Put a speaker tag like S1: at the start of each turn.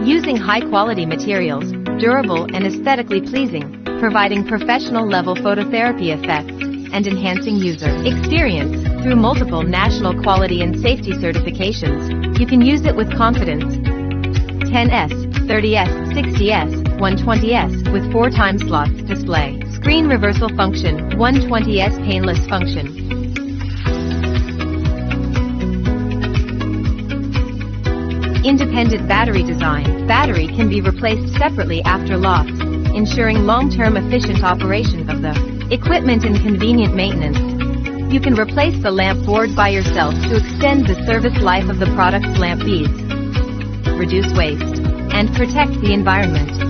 S1: using high-quality materials, durable and aesthetically pleasing, providing professional-level phototherapy effects, and enhancing user experience. Through multiple national quality and safety certifications, you can use it with confidence. 10S, 30S, 60S, 120S with 4 time slots display. Screen reversal function, 120S painless function. Independent battery design. Battery can be replaced separately after loss, ensuring long-term efficient operation of the equipment and convenient maintenance. You can replace the lamp board by yourself to extend the service life of the product's lamp beads, reduce waste, and protect the environment.